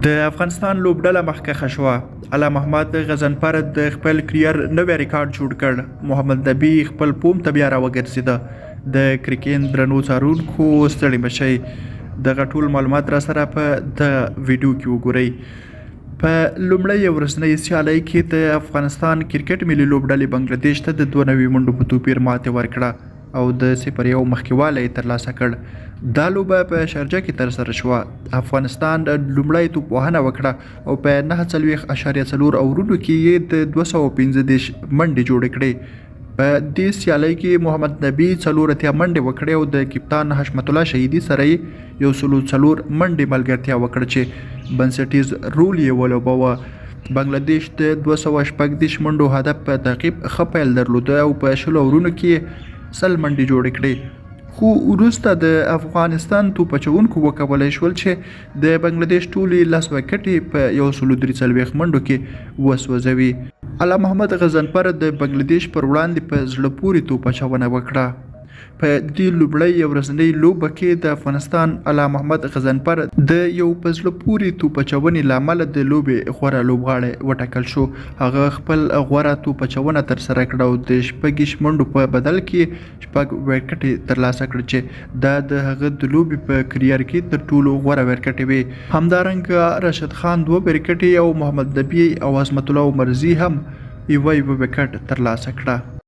د افغانستان لوبډله مخکښه شوه. اعلی محمد غضنفر د خپل کریر نوی ریکارډ جوړ کړ. محمد نبي خپل پوم ته بیا راوګرځېده. د کرکټ درنو څارونکو ستړي مشئ. دغه ټول معلومات را سره په د ویډیو کې وګورئ. په لومړۍ ورځنۍ سیالۍ کې د افغانستان کرکټ ملي لوبډلې بنګلادیش ته د 92 منډو په توپیر ماتې ورکړه او د 0-1 مخکېوالی ترلاسه کړ. دا لوبه په شارجه کې ترسره شوه. افغانستان لومړی توپوهنه وکړه او په 49.4 اورونو کې یې د 215 منډې جوړې کړې. په دې سیالۍ کې محمد نبي 84 منډې وکړې او د کپتان حشمت الله شهیدي سره یې 104 منډې ملګرتیا وکړه چې بنسټیز رول یې ولوباوه. بنګلادیش د 214 منډو هدف په تعقیب ښه پیل درلوده او په 20 اورونو کې 100 منډې جوړې کړې. خو وروسته د افغانستان توپ اچوونکو وکولی شول چې د بنګلادیش ټولې 10 وکټې په 143 منډو کې وسوځوي. اعلی محمد غضنفر د بنګلادیش پر وړاندې په زړه پورې توپ اچونه وکړه. په دې لومړۍ ورځنۍ لوبه کې د افغانستان اعلی محمد غضنفر د یو په زړه پورې توپ اچونې له امله د لوبې غوره لوبغاړی وټاکل شو. هغه خپل غوره توپ اچونه ترسره کړه او د 6 منډو په بدل کې 6 وکټې ترلاسه کړه چې دا د هغه د لوبې په کریر کې تر ټولو غوره وکټې وې. همدارنګه راشد خان 2 وکټې او محمد نبي او عظمت الله عمرزي هم یوه وکټ ترلاسه کړه.